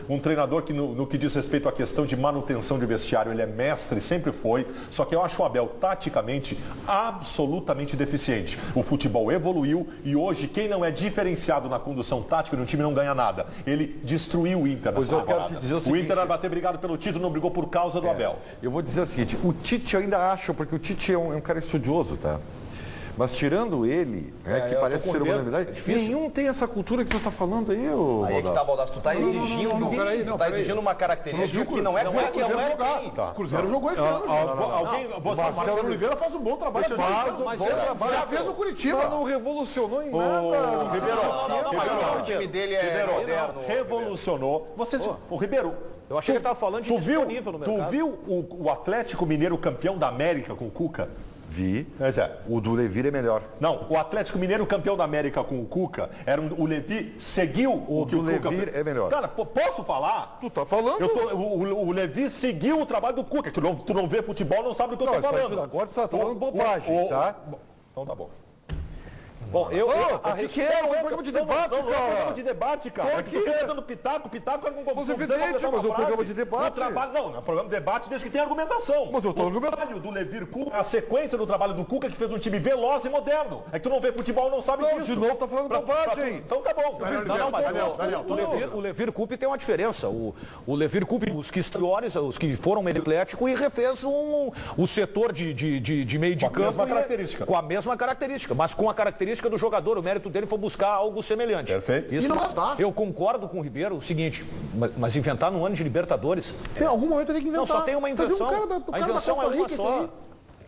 um treinador que no que diz respeito à questão de manutenção de vestiário, ele é mestre, sempre foi, só que eu acho o Abel taticamente absolutamente deficiente. O futebol evoluiu e hoje quem não é diferenciado na condução tática no time não ganha nada. Ele destruiu o Inter nessa temporada. O Inter vai bater brigado pelo título, não brigou por causa do Abel. Eu vou dizer o seguinte, o Tite eu ainda acho, porque o Tite é um cara estudioso, tá? Mas tirando ele, que parece ser uma unanimidade, nenhum tem essa cultura que tu está falando aí, ô Aí é que tá, Baldassi, tu tá exigindo uma característica que não é que não é bem. O Cruzeiro jogou esse ano. O Marcelo Oliveira faz um bom trabalho. Já fez no Curitiba. Mas não revolucionou em nada. O time dele é moderno. Revolucionou. O Ribeiro, eu achei que ele estava falando de disponível no mercado. Tu viu o Atlético Mineiro campeão da América com o Cuca? Vi. Pois é. O do Levir é melhor. Não, o Atlético Mineiro campeão da América com o Cuca, o Levi seguiu o que o Cuca Levir é melhor. Cara, posso falar? Tu tá falando? O Levi seguiu o trabalho do Cuca, que tu não vê futebol, não sabe do que eu tô falando. Agora tu tá falando bobagem, tá? Então tá bom. Bom, eu é um programa de debate, cara. Não é um programa de debate, cara. É que tu fica dando pitaco é com Mas evidente, mas é um programa de debate. Não é um programa de debate desde que tem argumentação. Mas eu tô argumentando. O trabalho do Levir Cuca, a sequência do trabalho do Cuca que fez um time veloz e moderno. É que tu não vê futebol, não sabe disso. De novo tá falando bobagem. Então tá bom. O Levir Coupe tem uma diferença. O Levir Coupe, os que são piores, os que foram meio atlético e refez o setor de meio de campo. Com a mesma característica. Com a mesma característica, mas com a característica do jogador. O mérito dele foi buscar algo semelhante. Perfeito. Isso, eu concordo com o Ribeiro, o seguinte, mas inventar no ano de Libertadores... Em algum momento tem que inventar. Não, só tem uma invenção. A invenção é uma só.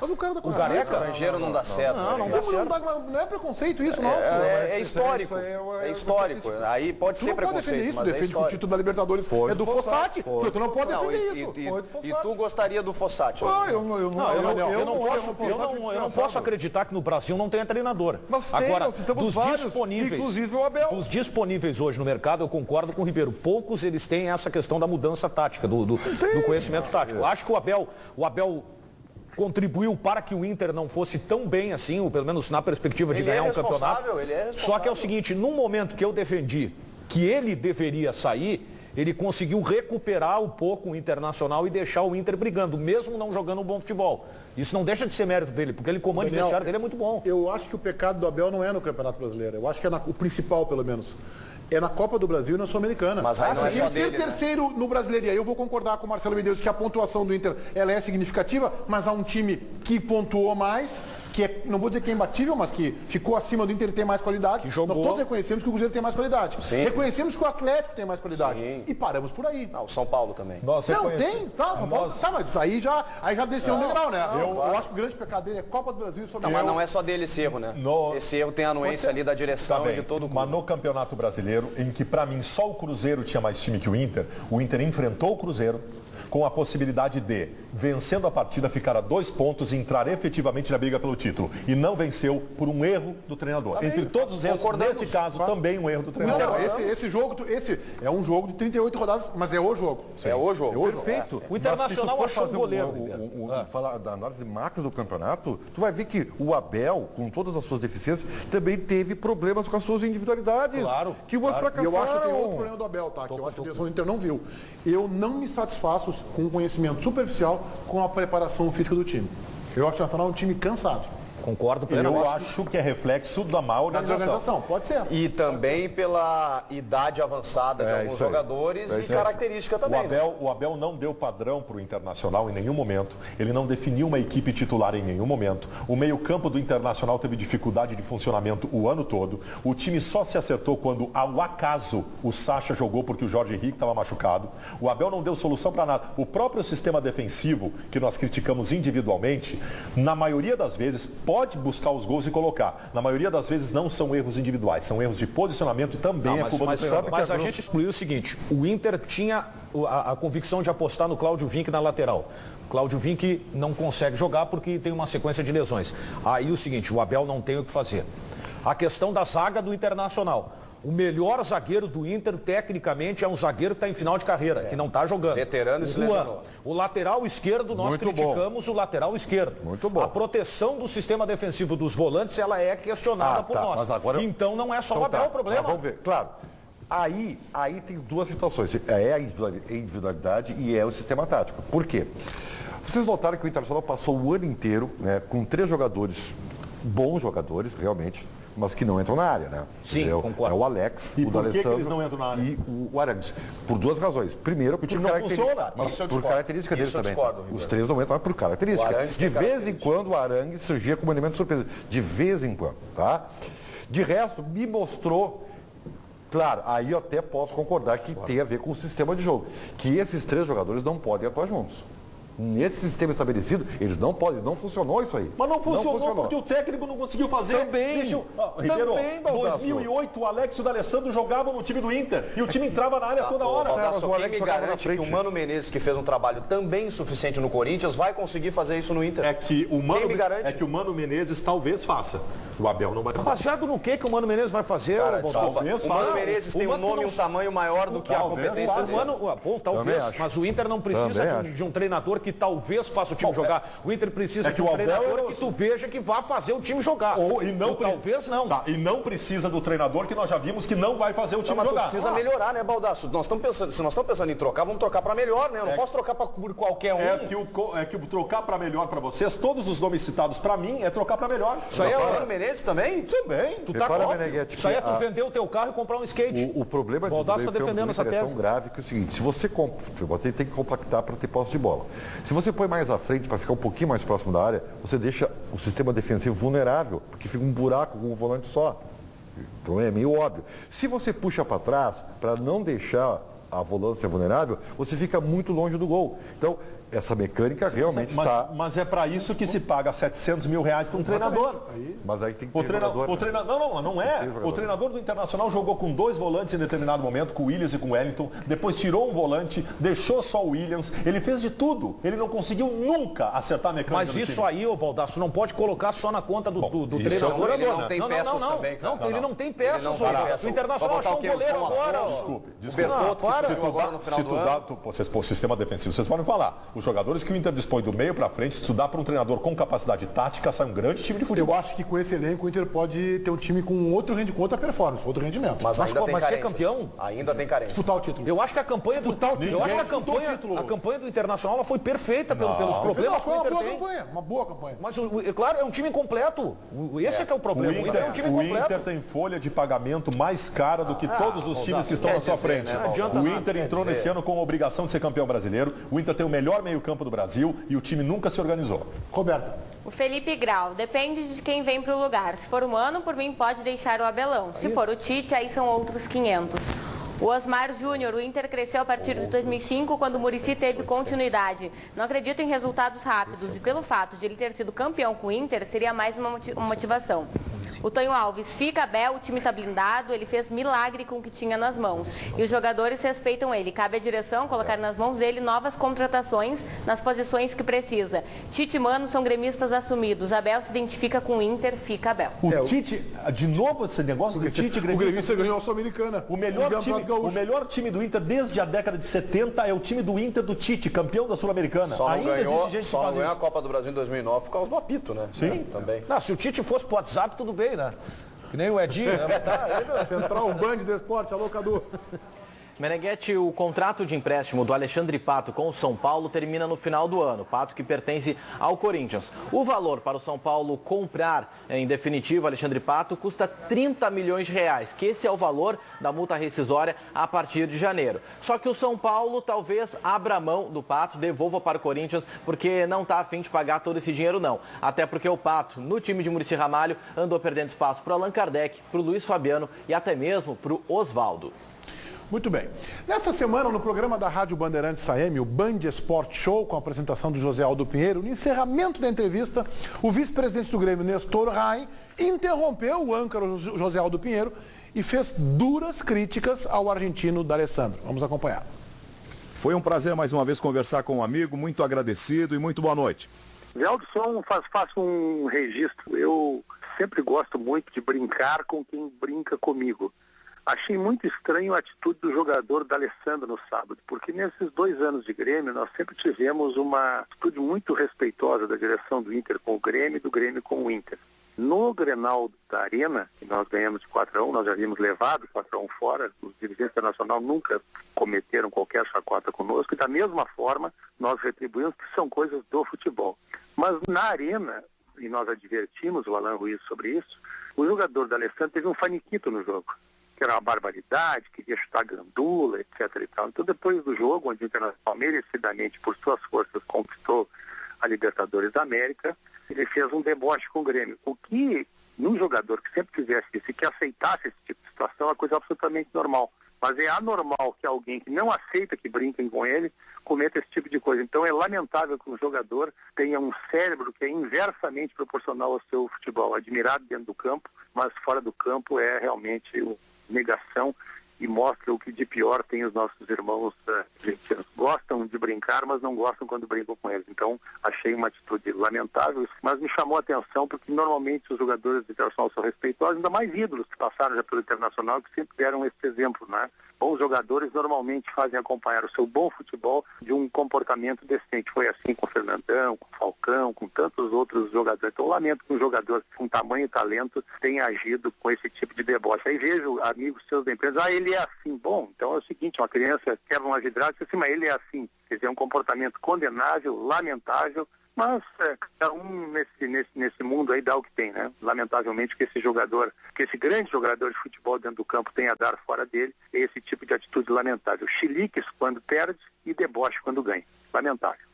Mas o cara da Costa Rica, estrangeiro não dá certo. Não dá certo. Não é preconceito isso, nosso. É histórico. É histórico. Aí pode ser preconceito, mas defende que o título da Libertadores é do Fossati. Tu não pode defender isso. E tu gostaria do Fossati? Eu não posso acreditar que no Brasil não tenha treinador. Agora, dos disponíveis, inclusive o Abel. Os disponíveis hoje no mercado, eu concordo com o Ribeiro. Poucos eles têm essa questão da mudança tática, do conhecimento tático. Eu acho que o Abel contribuiu para que o Inter não fosse tão bem assim, ou pelo menos na perspectiva de ganhar um campeonato. Só que é o seguinte, no momento que eu defendi que ele deveria sair, ele conseguiu recuperar um pouco o Internacional e deixar o Inter brigando, mesmo não jogando um bom futebol. Isso não deixa de ser mérito dele, porque ele comanda o vestiário dele é muito bom. Eu acho que o pecado do Abel não é no Campeonato Brasileiro. Eu acho que é o principal, pelo menos. É na Copa do Brasil e na Sul-Americana. Mas aí não é só dele, ser terceiro no Brasileiro, e aí eu vou concordar com o Marcelo Medeiros que a pontuação do Inter ela é significativa, mas há um time que pontuou mais, que é, não vou dizer que é imbatível, mas que ficou acima do Inter e tem mais qualidade. Que jogou. Nós todos reconhecemos que o Cruzeiro tem mais qualidade. Sim. Reconhecemos que o Atlético tem mais qualidade. Sim. E paramos por aí. O São Paulo também. Não, tem, tá, São Paulo, tá, mas aí já desceu um degrau, né? Eu acho que o grande pecado dele é Copa do Brasil e Sul-Americana. Mas não é só dele esse erro, né? Esse erro tem a anuência ali da direção e de todo o clube. Mas no Campeonato Brasileiro, em que pra mim só o Cruzeiro tinha mais time que o Inter enfrentou o Cruzeiro com a possibilidade de, vencendo a partida, ficar a 2 pontos e entrar efetivamente na briga pelo título. E não venceu por um erro do treinador. Entre todos os erros, nesse caso, também um erro do treinador. Esse jogo é um jogo de 38 rodadas, mas é o jogo. É o jogo. Perfeito. O Internacional achou o goleiro. Falar da análise macro do campeonato, tu vai ver que o Abel, com todas as suas deficiências, também teve problemas com as suas individualidades. Claro. Que umas fracassaram. E eu acho que tem outro problema do Abel, tá? Que eu acho que a direção do Inter não viu. Eu não me satisfaço com o conhecimento superficial com a preparação física do time. Eu acho que o Nacional é um time cansado. Concordo plenamente. Eu acho que é reflexo da má organização. Pode ser. E também pela idade avançada de alguns jogadores e característica também. O Abel não deu padrão para o Internacional em nenhum momento. Ele não definiu uma equipe titular em nenhum momento. O meio-campo do Internacional teve dificuldade de funcionamento o ano todo. O time só se acertou quando, ao acaso, o Sacha jogou porque o Jorge Henrique estava machucado. O Abel não deu solução para nada. O próprio sistema defensivo, que nós criticamos individualmente, na maioria das vezes, pode buscar os gols e colocar. Na maioria das vezes não são erros individuais, são erros de posicionamento e também é culpa do treinador. Mas a gente excluiu o seguinte, o Inter tinha a convicção de apostar no Cláudio Vinck na lateral. Cláudio Vinck não consegue jogar porque tem uma sequência de lesões. Aí o seguinte, o Abel não tem o que fazer. A questão da zaga do Internacional. O melhor zagueiro do Inter, tecnicamente, é um zagueiro que está em final de carreira, que não está jogando. Veterano e se lesionou. O lateral esquerdo, nós criticamos o lateral esquerdo. Muito bom. A proteção do sistema defensivo dos volantes, ela é questionada por nós. Mas agora então não é só o Abel o problema. Vamos ver, claro. Aí tem duas situações. É a individualidade e é o sistema tático. Por quê? Vocês notaram que o Internacional passou o ano inteiro, né, com 3 jogadores, bons jogadores, realmente, mas que não entram na área, né? Sim, entendeu? concordo. É o Alex, E o por que D'Alessandro eles não entram na área? e o Arangues. Por 2 razões. Primeiro, time não funciona. mas Isso eu por discordo. característica deles Isso eu também. discordo, Os Ribeiro. 3 não entram por característica. O Arangues De tem vez em característica. quando o Arangues surgia como elemento de surpresa. De vez em quando, tá? De resto, me mostrou. Claro, aí eu até posso concordar que tem a ver com o sistema de jogo. Que esses 3 jogadores não podem atuar juntos. Nesse sistema estabelecido, eles não podem, não funcionou isso aí. Mas não funcionou porque o técnico não conseguiu fazer. Também. Ribeiro, Também, Baldasso. 2008, o Alex e o D'Alessandro jogavam no time do Inter. E o time entrava na área toda hora. Baldasso, o quem Alex me jogava na garante que frente. o Mano Menezes, que fez um trabalho também insuficiente no Corinthians, vai conseguir fazer isso no Inter? É que o Quem me garante? o Mano Menezes talvez faça. O Abel não vai fazer. Baseado no que o Mano Menezes vai fazer? Cara, Baldasso? desculpa, talvez o Mano faça. Menezes tem O um Mano nome e não- um tamanho maior do que a Talvez competência faça. dele. Mano, bom, talvez, acho. mas o Inter não precisa Também de um treinador que talvez faça o time jogar. O Inter precisa é de que um o Abel treinador é o- que tu veja que vá fazer o time jogar. E não talvez não. Tá, e não precisa do treinador que nós já vimos que não vai fazer o Não, time mas tu jogar. precisa melhorar, né, Baldasso? Se nós estamos pensando em trocar, vamos trocar para melhor, né? Eu não posso trocar por qualquer um. É que o trocar para melhor para vocês, todos os nomes citados para mim é trocar para melhor. Isso aí é o Mano Menezes também? Também. Tu tá Repara, óbvio. Meneghetti, Isso aí é que tu vender o teu carro e comprar um skate. O problema O Baldasso do tá defendendo meio-campo essa do Inter tese. é tão grave que é o seguinte, se você tem que compactar para ter posse de bola. Se você põe mais à frente para ficar um pouquinho mais próximo da área, você deixa o sistema defensivo vulnerável, porque fica um buraco com um volante só. Então é meio óbvio. Se você puxa para trás para não deixar a volância vulnerável, você fica muito longe do gol. Então, essa mecânica realmente está... Mas é para isso que se paga 700 mil reais para um treinador. Mas aí tem que O ter treinador, jogador, não é. Tem jogador. O treinador do Internacional jogou com 2 volantes em determinado momento, com o Williams e com o Wellington. Depois tirou um volante, deixou só o Williams. Ele fez de tudo. Ele não conseguiu nunca acertar a mecânica Mas do isso time. aí, ô Baldasso, não pode colocar só na conta do isso treinador. ele não tem peças também, cara. Não, ele não tem peças, Ele não tem ô. peças. O Internacional Vai botar achou o quê? um goleiro O João agora. Afonso? Ó. Desculpe. Bertotto, que surgiu agora no final do ano. O sistema defensivo, vocês podem falar. Os jogadores que o Inter dispõe do meio para frente, se dá para um treinador com capacidade tática, sai um grande time de futebol. Eu acho que com esse elenco o Inter pode ter um time com outra performance, outro rendimento. Mas ainda tem mas ser carências. campeão? Ainda tem carências. Disputar o título. Eu acho que a campanha do a campanha do Internacional ela foi perfeita pelos problemas que o Foi uma Inter boa tem. campanha, uma boa campanha. Mas, claro, é um time incompleto. Esse é que é o problema. O Inter é um time O completo. Inter tem folha de pagamento mais cara do que todos os times que estão na sua frente. né, não adianta O nada, Inter quer entrou dizer. nesse ano com a obrigação de ser campeão brasileiro. O Inter tem o melhor meio-campo do Brasil e o time nunca se organizou. Roberta. O Felipe Grau, depende de quem vem para o lugar. Se for o Mano, por mim pode deixar o Abelão. Se for o Tite, aí são outros 500. O Osmar Júnior, o Inter cresceu a partir de 2005, quando o Muricy teve continuidade. Não acredito em resultados rápidos e pelo fato de ele ter sido campeão com o Inter, seria mais uma motivação. O Tonho Alves, fica Abel, o time está blindado, ele fez milagre com o que tinha nas mãos. E os jogadores respeitam ele. Cabe à direção colocar nas mãos dele novas contratações nas posições que precisa. Tite e Mano são gremistas assumidos. Abel se identifica com o Inter, fica Abel. O Tite, de novo esse negócio do Tite, O gremista ganhou a Sul-Americana. O melhor time do Inter desde a década de 70 é o time do Inter do Tite, campeão da Sul-Americana. Só não Ainda ganhou, existe gente que só não faz ganhou a isso. Copa do Brasil em 2009 por causa do apito, né? Sim. Também. Não, se o Tite fosse pro WhatsApp, tudo bem, né? Que nem o Edinho, né? Central Band de Esporte, alô Cadu. Meneghetti, o contrato de empréstimo do Alexandre Pato com o São Paulo termina no final do ano. Pato que pertence ao Corinthians. O valor para o São Paulo comprar, em definitivo, Alexandre Pato custa 30 milhões de reais, que esse é o valor da multa rescisória a partir de janeiro. Só que o São Paulo talvez abra mão do Pato, devolva para o Corinthians, porque não está a fim de pagar todo esse dinheiro não. Até porque o Pato, no time de Muricy Ramalho, andou perdendo espaço para o Allan Kardec, para o Luiz Fabiano e até mesmo para o Oswaldo. Muito bem. Nesta semana, no programa da Rádio Bandeirantes AM, o Band Esporte Show, com a apresentação do José Aldo Pinheiro, no encerramento da entrevista, o vice-presidente do Grêmio, Nestor Rain, interrompeu o âncora José Aldo Pinheiro e fez duras críticas ao argentino D'Alessandro. Vamos acompanhar. Foi um prazer mais uma vez conversar com um amigo, muito agradecido e muito boa noite. Geraldo, só faço um registro. Eu sempre gosto muito de brincar com quem brinca comigo. Achei muito estranho a atitude do jogador D'Alessandro no sábado, porque nesses 2 anos de Grêmio nós sempre tivemos uma atitude muito respeitosa da direção do Inter com o Grêmio e do Grêmio com o Inter. No Grenal da Arena, que nós ganhamos de 4-1, nós já havíamos levado 4-1 fora, os dirigentes internacionais nunca cometeram qualquer chacota conosco, e da mesma forma nós retribuímos, que são coisas do futebol. Mas na Arena, e nós advertimos o Alan Ruiz sobre isso, o jogador da Alessandro teve um faniquito no jogo, que era uma barbaridade, queria chutar gandula, etc. e tal. Então, depois do jogo, onde o Internacional merecidamente, por suas forças, conquistou a Libertadores da América, ele fez um deboche com o Grêmio. O que, num jogador que sempre fizesse isso e que aceitasse esse tipo de situação, é uma coisa absolutamente normal. Mas é anormal que alguém que não aceita que brinquem com ele cometa esse tipo de coisa. Então é lamentável que um jogador tenha um cérebro que é inversamente proporcional ao seu futebol, admirado dentro do campo, mas fora do campo é realmente negação e mostra o que de pior tem os nossos irmãos argentinos. Gostam de brincar, mas não gostam quando brincam com eles. Então, achei uma atitude lamentável, mas me chamou a atenção porque normalmente os jogadores do Internacional são respeitosos, ainda mais ídolos que passaram já pelo Internacional, que sempre deram esse exemplo, né? Bons jogadores normalmente fazem acompanhar o seu bom futebol de um comportamento decente. Foi assim com o Fernandão, com o Falcão, com tantos outros jogadores. Então, eu lamento que um jogador com tamanho e talento tenha agido com esse tipo de deboche. Aí vejo amigos seus da empresa, ele é assim. Bom, então é o seguinte, uma criança quebra uma vidraça e diz assim, mas ele é assim. Quer dizer, é um comportamento condenável, lamentável, mas cada um nesse mundo aí dá o que tem, né? Lamentavelmente que esse grande jogador de futebol dentro do campo tem a dar fora dele, é esse tipo de atitude lamentável. Chiliques quando perde e deboche quando ganha. Lamentável.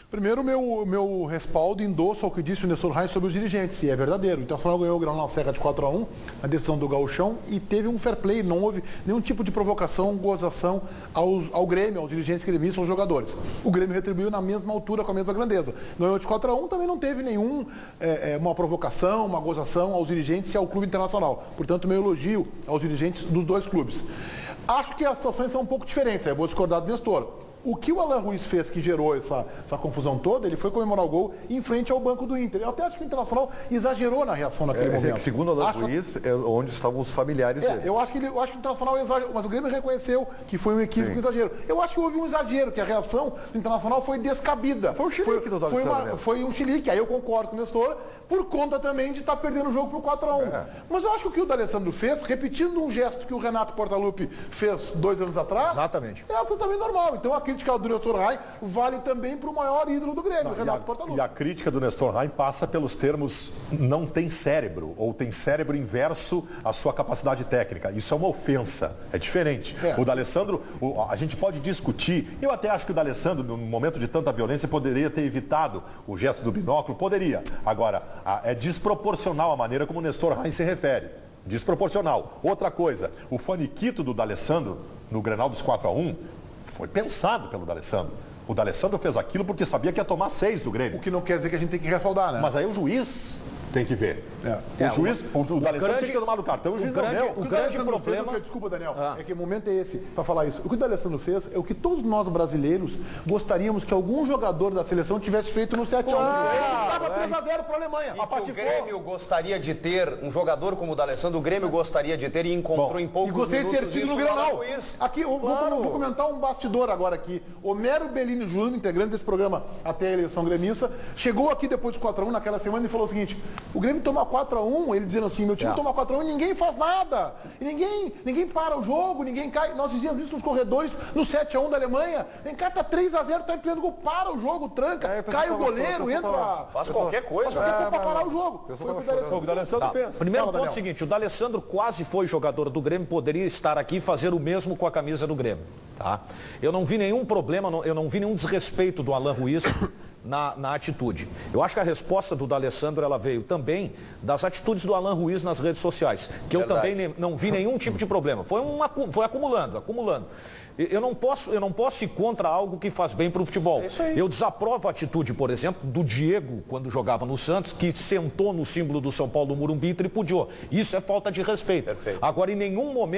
Primeiro, meu respaldo endosso ao que disse o Nestor Reis sobre os dirigentes, e é verdadeiro. O Internacional ganhou o Granal Serra de 4-1, a decisão do Gauchão, e teve um fair play, não houve nenhum tipo de provocação, gozação ao Grêmio, aos dirigentes gremistas, aos jogadores. O Grêmio retribuiu na mesma altura, com a mesma grandeza. Ganhou de 4-1, também não teve uma provocação, uma gozação aos dirigentes e ao clube internacional. Portanto, meu elogio aos dirigentes dos dois clubes. Acho que as situações são um pouco diferentes, eu vou discordar do Nestor. O que o Alan Ruiz fez que gerou essa confusão toda, ele foi comemorar o gol em frente ao banco do Inter. Eu até acho que o Internacional exagerou na reação naquele momento. Que segundo o Alan Ruiz, é onde estavam os familiares dele. Eu acho que o Internacional exagerou, mas o Grêmio reconheceu que foi um equívoco, um exagero. Eu acho que houve um exagero, que a reação do Internacional foi descabida. Foi um chilique do Foi um chilique, aí eu concordo com o Nestor, por conta também de estar perdendo o jogo pro 4-1. Mas eu acho que o que o D'Alessandro fez, repetindo um gesto que o Renato Portaluppi fez 2 anos atrás, exatamente, é absolutamente normal. Então a crítica do Nestor Reis vale também para o maior ídolo do Grêmio, Renato Portaluppi. E a crítica do Nestor Reis passa pelos termos não tem cérebro, ou tem cérebro inverso à sua capacidade técnica. Isso é uma ofensa, é diferente. O D'Alessandro, a gente pode discutir, eu até acho que o D'Alessandro, num momento de tanta violência, poderia ter evitado o gesto do binóculo, poderia. Agora, é desproporcional a maneira como o Nestor Reis se refere. Desproporcional. Outra coisa, o faniquito do D'Alessandro no Grenal dos 4-1 foi pensado pelo D'Alessandro. O D'Alessandro fez aquilo porque sabia que ia tomar 6 do Grêmio. O que não quer dizer que a gente tem que respaldar, né? Mas aí o juiz tem que ver. O D'Alessandro tem que tomar no cartão, o juiz não deu. O grande problema... Desculpa, Daniel, é que o momento é esse para falar isso. O que o D'Alessandro fez é o que todos nós brasileiros gostaríamos que algum jogador da seleção tivesse feito no 7-1. Ele estava 3-0 para a Alemanha. O Grêmio gostaria de ter um jogador como o D'Alessandro, o Grêmio gostaria de ter e encontrou em poucos minutos de ter sido no Grenal. Aqui, vou comentar um bastidor agora aqui. Homero Bellini Júnior, integrante desse programa até a eleição gremista, chegou aqui depois de 4-1 naquela semana e falou o seguinte: o Grêmio toma 4-1, ele dizendo assim, meu time toma 4-1 e ninguém faz nada. E ninguém para o jogo, ninguém cai. Nós dizíamos isso nos corredores, no 7-1 da Alemanha. Vem cá, tá 3-0, tá empilhando gol, para o jogo, tranca, cai o goleiro, entra. Faz qualquer coisa. Faz qualquer coisa pra parar o jogo. Foi o D'Alessandro fez. Primeiro ponto é o seguinte, o D'Alessandro quase foi jogador do Grêmio, poderia estar aqui e fazer o mesmo com a camisa do Grêmio. Tá? Eu não vi nenhum problema, eu não vi nenhum desrespeito do Alan Ruiz na atitude. Eu acho que a resposta do D'Alessandro ela veio também das atitudes do Alan Ruiz nas redes sociais, que eu também não vi nenhum tipo de problema. Foi acumulando. Eu não posso ir contra algo que faz bem para o futebol. Eu desaprovo a atitude, por exemplo, do Diego, quando jogava no Santos, que sentou no símbolo do São Paulo do Morumbi e tripudiou. Isso é falta de respeito. Agora, em nenhum momento